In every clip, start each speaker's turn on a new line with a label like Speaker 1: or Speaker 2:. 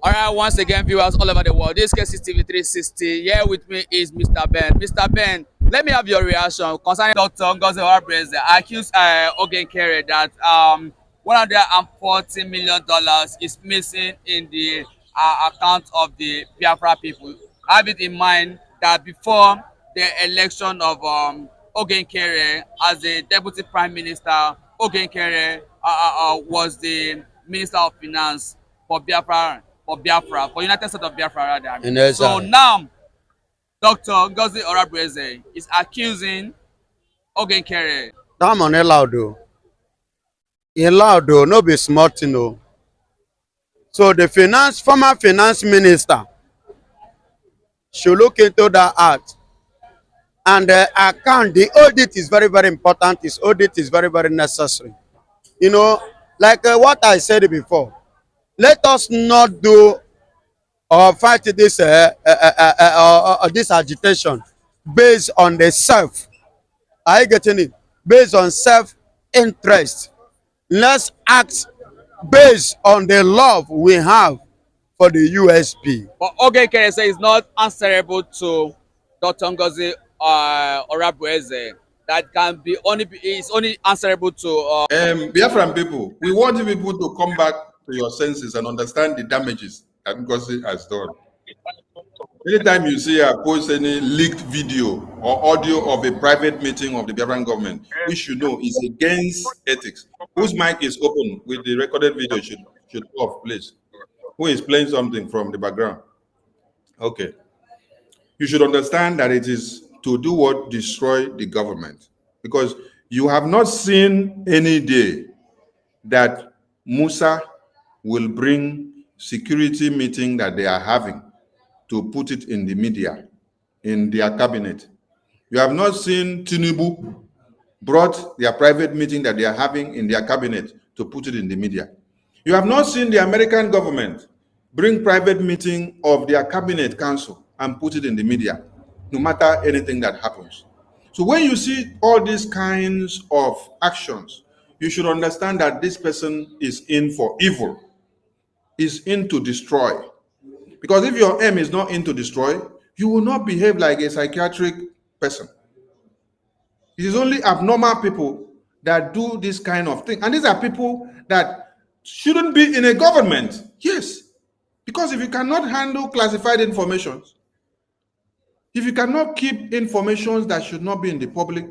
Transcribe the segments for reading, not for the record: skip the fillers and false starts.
Speaker 1: All right, once again, viewers all over the world, this is TV 360. Here with me is Mr. Ben. Mr. Ben, let me have your reaction concerning Dr. Ngozi Orabueze accused Oge Nkere that $140 million is missing in the account of the Biafra people. Have it in mind that before the election of Oge Nkere as the Deputy Prime Minister, Oge Nkere was the Minister of Finance for Biafra, for United States of Biafra rather. So now, Dr. Ngozi Orabueze is accusing Oge Nkere.
Speaker 2: That money loud though. In loud though, no be smart, you know. So the former finance minister should look into that act. And the account, the audit is very, very important. This audit is very, very necessary. You know, like what I said before. Let us not do or fight this this agitation based on the self. Are you getting it? Based on self-interest. Let's act based on the love we have for the USP.
Speaker 1: But Oge Nkere says it's not answerable to Dr. Ngozi Orabueze. That can be is only answerable to
Speaker 3: Biafran people. We want people to come back to your senses and understand the damages that Ngozi has done. Anytime you see her post any leaked video or audio of a private meeting of the Biafran government, we should know is against ethics. Whose mic is open with the recorded video should off, please. Who is playing something from the background? Okay. You should understand that it is to do what? Destroy the government. Because you have not seen any day that Musa will bring security meeting that they are having to put it in the media, in their cabinet. You have not seen Tinubu brought their private meeting that they are having in their cabinet to put it in the media. You have not seen the American government bring private meeting of their cabinet council and put it in the media, no matter anything that happens. So when you see all these kinds of actions, you should understand that this person is in for evil, is in to destroy. Because if your aim is not in to destroy, you will not behave like a psychiatric person. It is only abnormal people that do this kind of thing. And these are people that shouldn't be in a government. Yes. Because if you cannot handle classified information, if you cannot keep information that should not be in the public,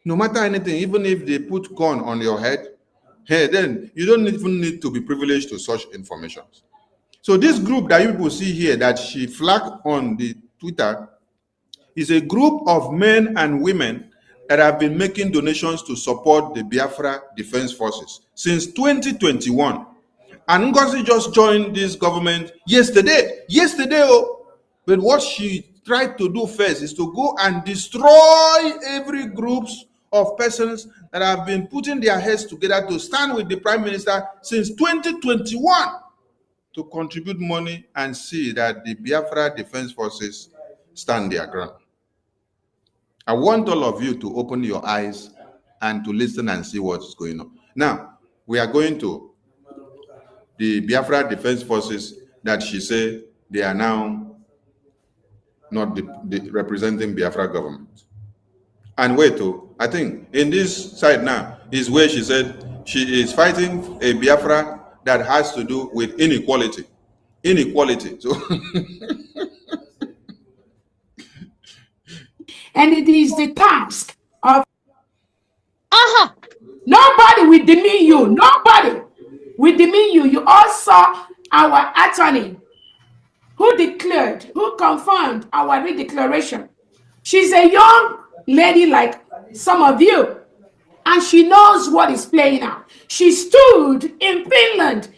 Speaker 3: no matter anything, even if they put gun on your head, hey, then you don't even need to be privileged to such information. So this group that you people see here that she flagged on the Twitter is a group of men and women that have been making donations to support the Biafra Defense Forces since 2021. And Ngozi just joined this government yesterday. Oh, but what she tried to do first is to go and destroy every groups of persons that have been putting their heads together to stand with the Prime Minister since 2021 to contribute money and see that the Biafra Defense Forces stand their ground. I want all of you to open your eyes and to listen and see what's going on. Now, we are going to the Biafra Defense Forces that she said they are now not representing Biafra government. And wait, I think in this side now is where she said she is fighting a Biafra that has to do with inequality. So
Speaker 4: and it is the task of nobody will demean you. Nobody will demean you. You all saw our attorney who confirmed our redeclaration. She's a young lady like some of you, and she knows what is playing out. She stood in Finland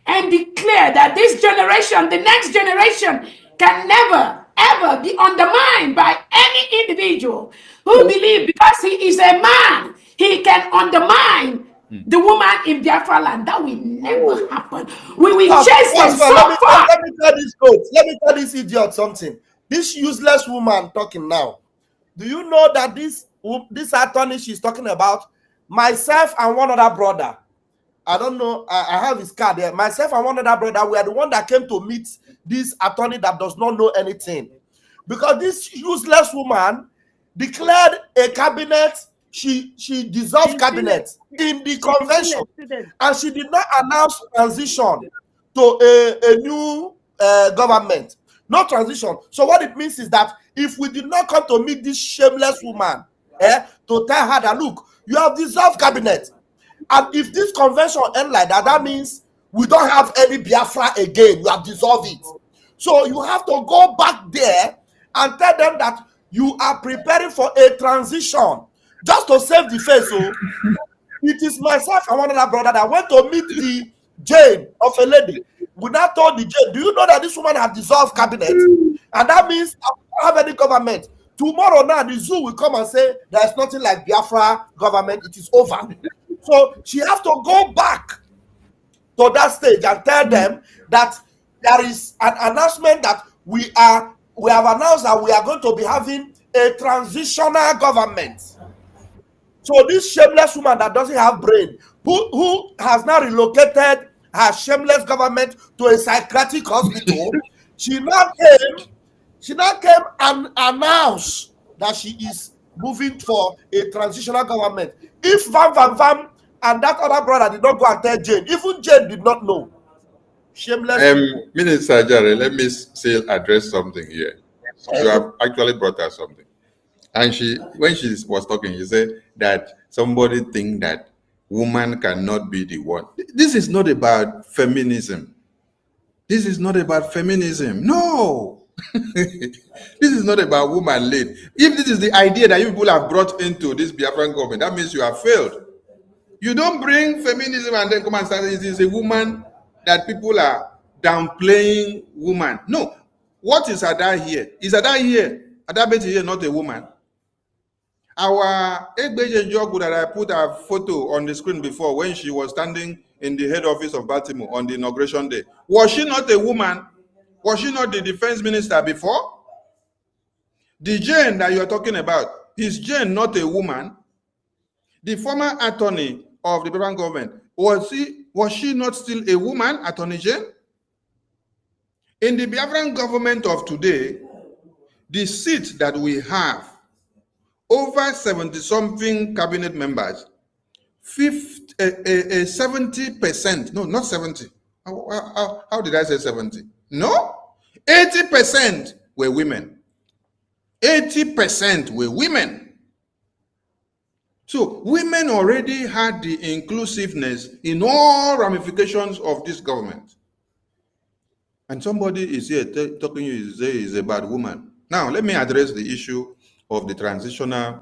Speaker 4: and declared that this generation, the next generation, can never, ever be undermined by any individual who believes because he is a man, he can undermine the woman in Biafra land. That will never happen. We will chase them so far.
Speaker 5: Let me tell this coach. Let me tell this idiot something. This useless woman talking now. Do you know that this attorney she's talking about, myself and one other brother, I don't know. I have his card there. Myself and one other brother, we are the one that came to meet this attorney that does not know anything. Because this useless woman declared a cabinet, she dissolved cabinet in the convention, and she did not announce transition to a new government. No transition. So what it means is that if we did not come to meet this shameless woman, to tell her that, look, you have dissolved cabinet, and if this convention end like that, that means we don't have any Biafra again. You have dissolved it. So you have to go back there and tell them that you are preparing for a transition, just to save the face. So it is myself and one other brother that went to meet the Jane of a lady. We now told the Jane, do you know that this woman has dissolved cabinet? And that means I don't have any government. Tomorrow now, the zoo will come and say there's nothing like Biafra government. It is over. So she has to go back to that stage and tell them that there is an announcement that we have announced that we are going to be having a transitional government. So this shameless woman that doesn't have brain, who has now relocated her shameless government to a psychiatric hospital, she now came and announced that she is moving for a transitional government. If Vam and that other brother did not go and tell Jane, even Jane did not know. Shameless.
Speaker 3: Minister Jare, let me still address something here. You have actually brought her something. And when she was talking, she said that somebody think that woman cannot be the one. This is not about feminism. This is not about feminism. No. This is not about woman led. If this is the idea that you people have brought into this Biafran government, that means you have failed. You don't bring feminism and then come and say it is a woman that people are downplaying woman. No. What is Ada here? Is Ada here? Ada Betty here not a woman? Our Egbeje Njogu that I put her photo on the screen before when she was standing in the head office of Baltimore on the inauguration day. Was she not a woman? Was she not the defense minister before? The Jane that you are talking about, is Jane not a woman? The former attorney of the Biafran government, was she not still a woman, Attorney Jane? In the Biafran government of today, the seat that we have, over 70-something cabinet members, 70%, no, not 70. How did I say 70? No, 80% were women. 80% were women. So women already had the inclusiveness in all ramifications of this government. And somebody is here talking to you is a bad woman. Now, let me address the issue of the transitional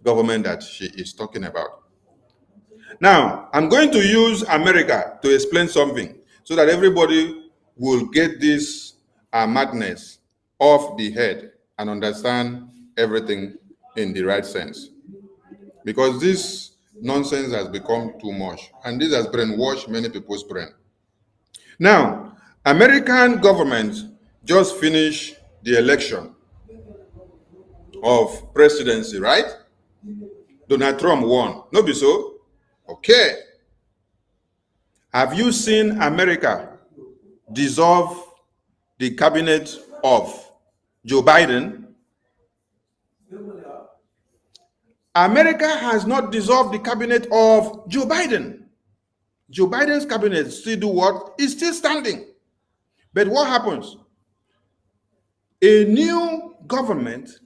Speaker 3: government that she is talking about. Now, I'm going to use America to explain something so that everybody will get this madness off the head and understand everything in the right sense. Because this nonsense has become too much, and this has brainwashed many people's brain. Now, American government just finished the election of presidency, right? Donald Trump won. No be so? Okay. Have you seen America dissolve the cabinet of Joe Biden? America has not dissolved the cabinet of Joe Biden. Joe Biden's cabinet still do what? It's still standing. But what happens? A new government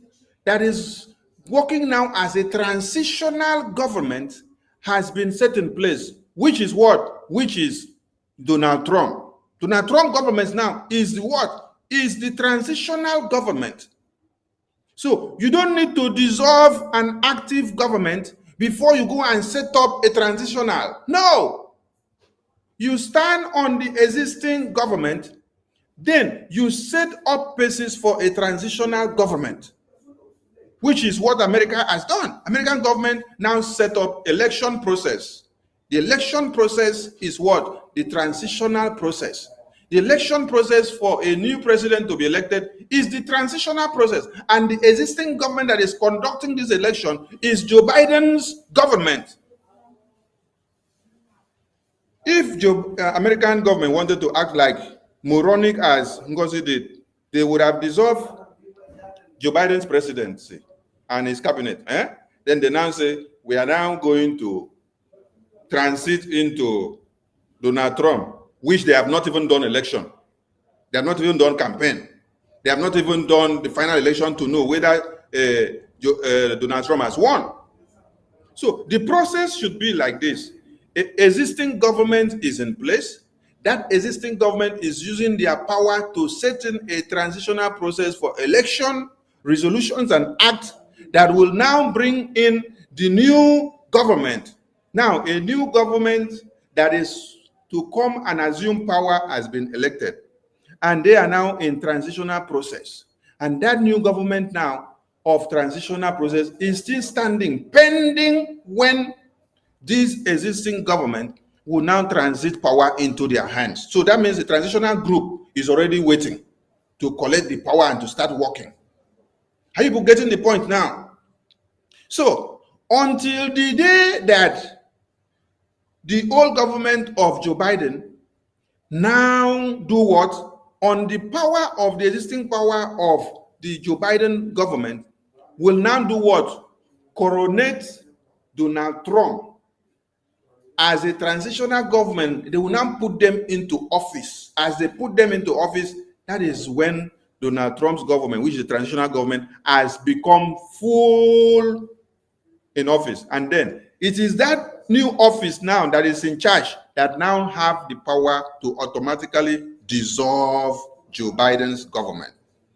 Speaker 3: that is working now as a transitional government has been set in place, which is what? Which is Donald Trump. Donald Trump government now is the what? Is the transitional government. So you don't need to dissolve an active government before you go and set up a transitional. No. You stand on the existing government, then you set up basis for a transitional government, which is what America has done. American government now set up election process. The election process is what? The transitional process. The election process for a new president to be elected is the transitional process. And the existing government that is conducting this election is Joe Biden's government. If Joe, American government wanted to act like moronic as Ngozi did, they would have dissolved Joe Biden's presidency and his cabinet. Then they now say, we are now going to transit into Donald Trump, which they have not even done election. They have not even done campaign. They have not even done the final election to know whether Donald Trump has won. So the process should be like this. Existing government is in place. That existing government is using their power to set in a transitional process for election, resolutions, and acts that will now bring in the new government. Now, a new government that is to come and assume power has been elected. And they are now in transitional process. And that new government now of transitional process is still standing pending when this existing government will now transit power into their hands. So that means the transitional group is already waiting to collect the power and to start working. Are you getting the point now? So until the day that the old government of Joe Biden now do what? On the power of the existing power of the Joe Biden government will now do what? Coronate Donald Trump as a transitional government. They will now put them into office. As they put them into office, that is when Donald Trump's government, which is a transitional government, has become full in office. And then it is that new office now that is in charge that now have the power to automatically dissolve Joe Biden's government.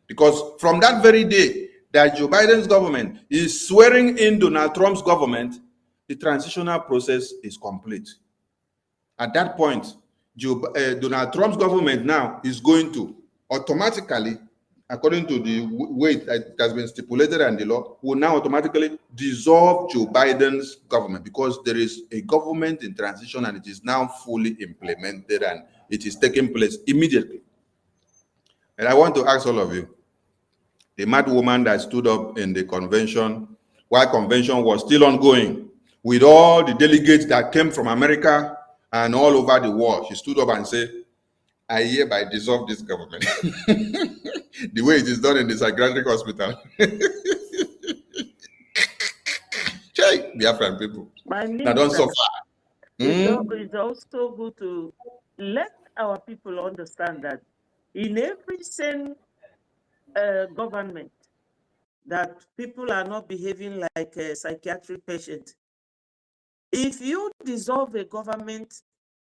Speaker 3: Because from that very day that Joe Biden's government is swearing in Donald Trump's government, the transitional process is complete. At that point, Donald Trump's government now is going to automatically, according to the way that has been stipulated in the law, will now automatically dissolve Joe Biden's government, because there is a government in transition and it is now fully implemented and it is taking place immediately. And I want to ask all of you, the mad woman that stood up in the convention, while convention was still ongoing, with all the delegates that came from America and all over the world, she stood up and said, I hereby dissolve this government. The way it is done in the psychiatric hospital. Hey, Biafran people. That don't suffer.
Speaker 6: It's also good to let our people understand that in every sane government, that people are not behaving like a psychiatric patient. If you dissolve a government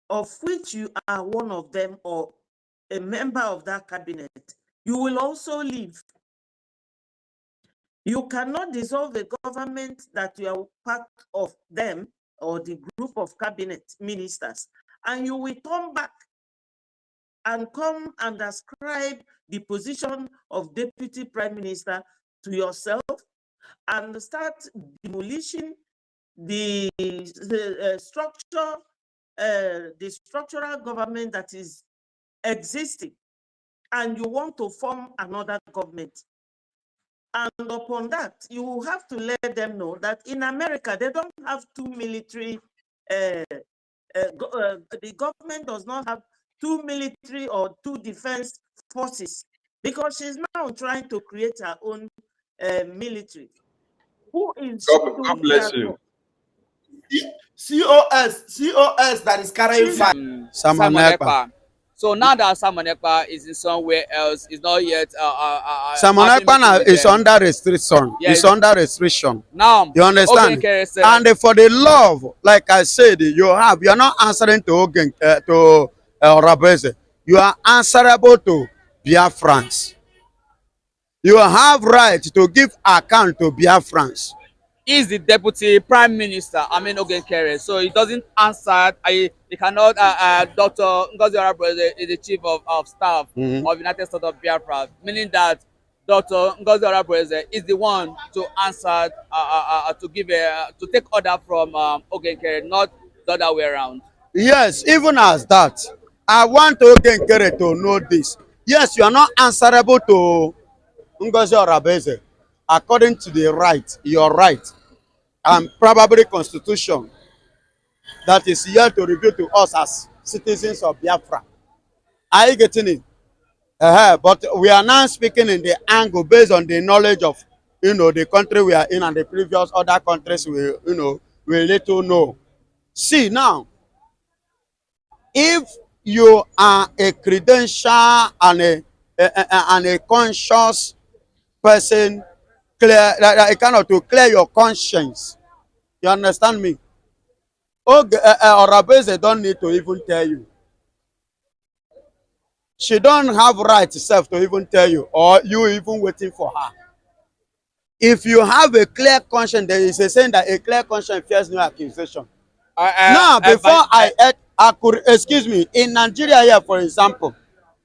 Speaker 6: of which you are one of them or a member of that cabinet, you will also leave. You cannot dissolve a government that you are part of them or the group of cabinet ministers, and you will turn back and come and ascribe the position of deputy prime minister to yourself and start demolishing the structural government that is existing, and you want to form another government. And upon that, you have to let them know that in America, they don't have two military, the government does not have two military or two defense forces, because she's now trying to create her own military. Who is
Speaker 3: God bless you.
Speaker 5: COS that is carrying fire.
Speaker 2: Simon Ekpa.
Speaker 1: So now that Simon Ekpa is in somewhere else, is not yet.
Speaker 2: Simon Ekpa is under restriction.
Speaker 1: Yeah,
Speaker 2: it's under restriction.
Speaker 1: Now,
Speaker 2: You understand? And for the love, like I said, you are not answering to Oge to Orabueze. You are answerable to Biafrans. You have right to give account to Biafrans.
Speaker 1: Is the deputy prime minister, Oge Nkere, so he doesn't answer. He cannot. Dr. Ngozi Orabueze is the chief of staff of United States of Biafra, meaning that Dr. Ngozi Orabueze is the one to answer, to give to take order from Oge Nkere, not the other way around.
Speaker 2: Yes, even as that, I want Oge Nkere to know this. Yes, you are not answerable to Ngozi Orabueze according to the right, your right, and probably constitution. that is here to reveal to us as citizens of Biafra. Are you getting it? But we are now speaking in the angle based on the knowledge of, the country we are in and the previous other countries we little know. See now, if you are a credential and a conscious person, clear like kind of to clear your conscience. You understand me? Oge Orabueze don't need to even tell you. She don't have right herself to even tell you, or you even waiting for her. If you have a clear conscience, there is a saying that a clear conscience fears no accusation. Now, before I could, excuse me, in Nigeria here, for example,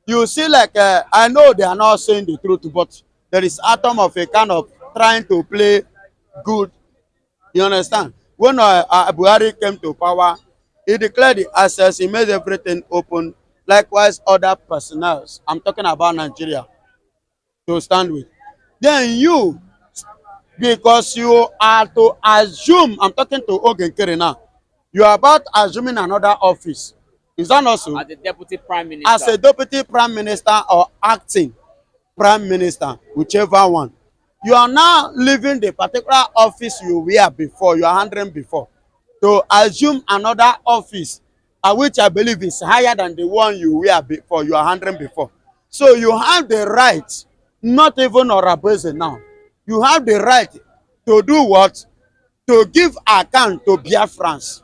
Speaker 2: you see like, I know they are not saying the truth, but there is atom of a kind of trying to play good. You understand? When Buhari came to power, he declared the access, he made everything open. Likewise, other personnel, I'm talking about Nigeria, to stand with. Then you, because you are to assume, I'm talking to Oge Nkere now, you are about assuming another office. Is that not so?
Speaker 1: As a deputy prime minister.
Speaker 2: As a deputy prime minister or acting prime minister, whichever one. You are now leaving the particular office you were before, you are handling before, to assume another office, which I believe is higher than the one you were before, you are handling before. So you have the right, not even Orabueze now, you have the right to do what? To give account to Biafrans.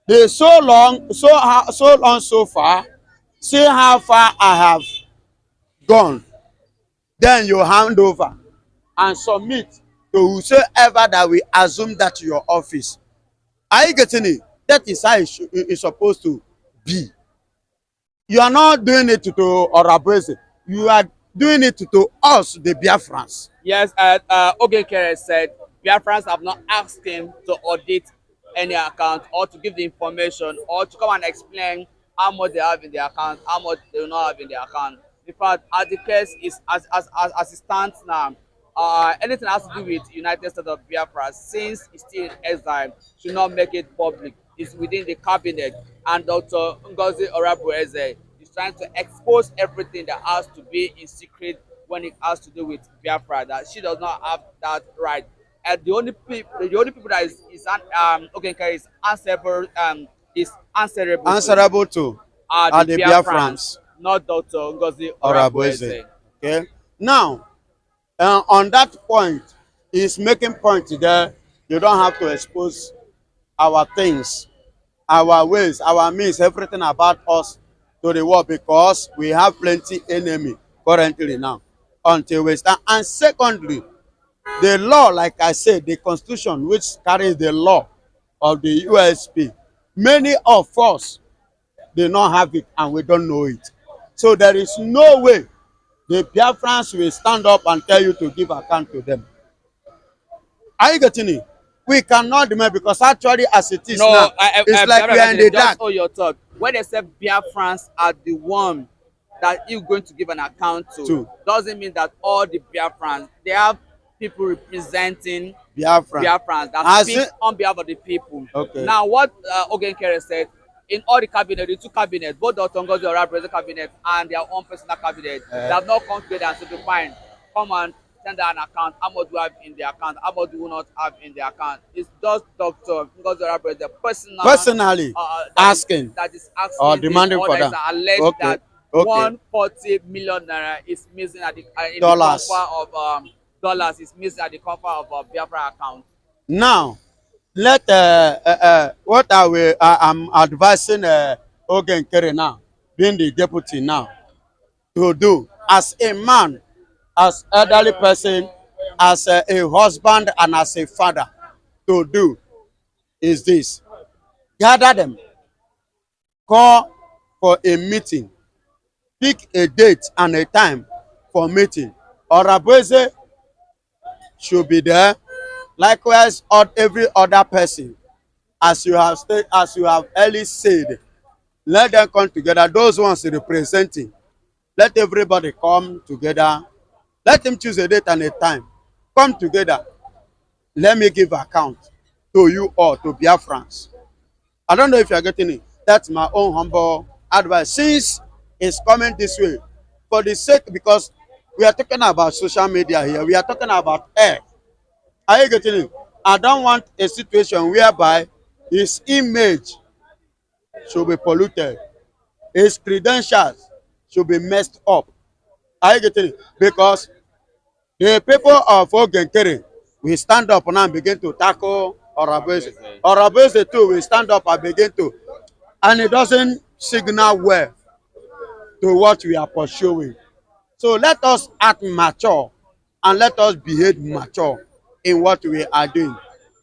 Speaker 2: They so long, so far, see how far I have gone. Then you hand over and submit to whosoever that we assume that your office. Are you getting it? That is how it's supposed to be. You are not doing it to Orabueze. You are doing it to us, the Biafrans.
Speaker 1: Yes, Oge Nkere said Biafrans have not asked him to audit any account or to give the information or to come and explain how much they have in their account, how much they do not have in their account. In fact, as the case is as it stands now, anything that has to do with United States of Biafra, since it's still in exile, should not make it public. It's within the cabinet, and Dr. Ngozi Orabueze is trying to expose everything that has to be in secret when it has to do with Biafra. That she does not have that right. And the only people that is Oge Nkere is
Speaker 2: answerable to
Speaker 1: are the Biafrans,
Speaker 2: Biafrans,
Speaker 1: not Dr. Ngozi
Speaker 2: Orabueze.
Speaker 1: Orabueze.
Speaker 2: Okay. Now, on that point, he's making point there. You don't have to expose our things, our ways, our means, everything about us to the world, because we have plenty enemy currently now until we start. And secondly, the law, like I said, the constitution which carries the law of the USP, many of us do not have it and we don't know it. So there is no way the Biafrans will stand up and tell you to give account to them. Are you getting it? We cannot demand, because actually as it is now, it's like we are in the dark.
Speaker 1: Just hold your thought. When they say Biafrans are the one that you're going to give an account to, doesn't mean that all the Biafrans, they have people representing Biafrans that speak on behalf of the people.
Speaker 2: Okay.
Speaker 1: Now, what Oge Nkere said, in all the cabinet, the two cabinets, both Dr. Ngozi Orabueze cabinet and their own personal cabinet, they have not come together and said, fine, come and send an account, how much do you have in the account, how much do you not have in the account. It's just Dr. Ngozi Orabueze personally
Speaker 2: asking or demanding for that.
Speaker 1: Alleged that 140 million naira is missing at the in dollars. The cover of dollars is missing at the cover of Biafra account.
Speaker 2: Now, let what I'm advising Oge Nkere now, being the deputy now, to do as a man, as elderly person, as a husband and as a father, to do is this: gather them, call for a meeting, pick a date and a time for meeting. Orabueze should be there. Likewise, every other person, as you have early said, let them come together. Those ones representing, let everybody come together. Let them choose a date and a time. Come together. Let me give account to you all, to Biafrans. I don't know if you're getting it. That's my own humble advice. Since it's coming this way, for the sake, because we are talking about social media here, we are talking about air. Are you getting it? I don't want a situation whereby his image should be polluted, his credentials should be messed up. Are you getting it? Because the people of Oge Nkere will stand up now and begin to tackle Orabueze. Orabueze too will stand up and begin to, and it doesn't signal well to what we are pursuing. So let us act mature and let us behave mature in what we are doing.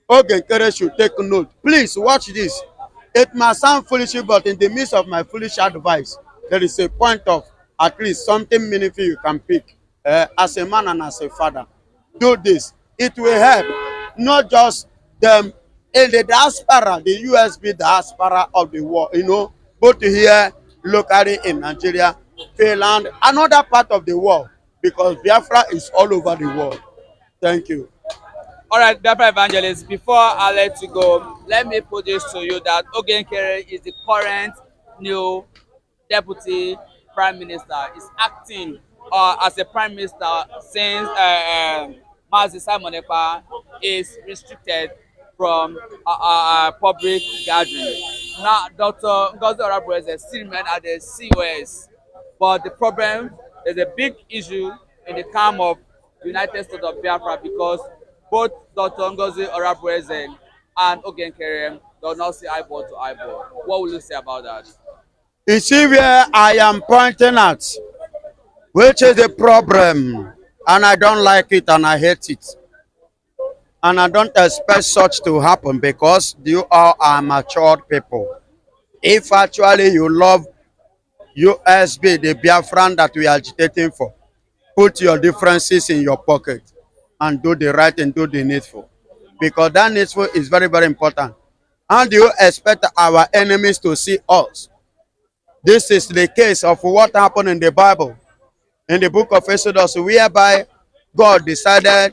Speaker 2: Oge Nkere should take note. Please watch this. It must sound foolish, but in the midst of my foolish advice, there is a point of at least something meaningful you can pick as a man and as a father. Do this. It will help not just them in the diaspora, the USB diaspora of the world, both here locally in Nigeria, Finland, another part of the world, because Biafra is all over the world. Thank you.
Speaker 1: All right, Biafra evangelists, before I let you go, let me put this to you that Oge Nkere is the current new deputy prime minister. Is acting as a prime minister since Mazi Simon Ekpa is restricted from public gathering. Now, Dr. Ngozi Orabueze still remain at the COS, but the problem is a big issue in the camp of United States of Biafra because both Dr. Ngozi Orabueze and Oge Nkere do not see eyeball to eyeball. What will you say about that?
Speaker 2: You see where I am pointing at, which is the problem, and I don't like it and I hate it. And I don't expect such to happen because you all are matured people. If actually you love USB, the Biafran that we are agitating for, put your differences in your pocket and do the right and do the needful. Because that needful is very, very important. How do you expect our enemies to see us? This is the case of what happened in the Bible, in the book of Exodus, whereby God decided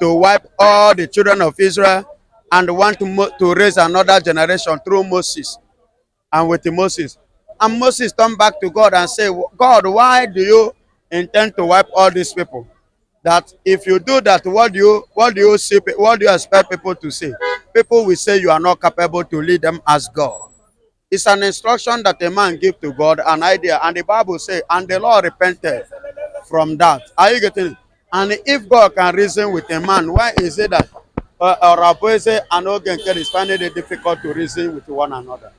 Speaker 2: to wipe all the children of Israel and want to raise another generation through Moses and with Moses. And Moses turned back to God and said, God, why do you intend to wipe all these people? That if you do that, what do you expect people to say? People will say you are not capable to lead them as God. It's an instruction that a man gives to God, an idea, and the Bible says, and the Lord repented from that. Are you getting it? And if God can reason with a man, why is it that Orabueze and Oge Nkere is finding it difficult to reason with one another?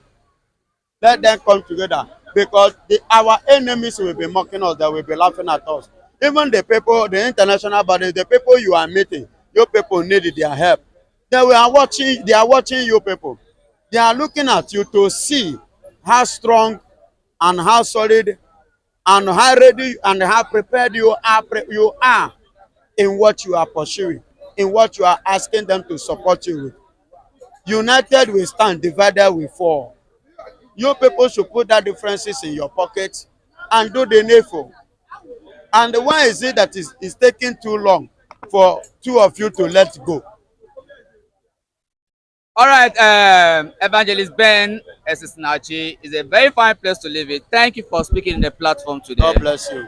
Speaker 2: Let them come together, because our enemies will be mocking us, they will be laughing at us. Even the people, the international bodies, the people you are meeting, your people need their help. They are watching you people. They are looking at you to see how strong and how solid and how ready and how prepared you are in what you are pursuing, in what you are asking them to support you with. United we stand, divided we fall. You people should put that differences in your pockets and do the needful. And why is it that it's taking too long for two of you to let go?
Speaker 1: All right, Evangelist Ben Esisnachi is a very fine place to live it. Thank you for speaking in the platform today.
Speaker 2: God bless you.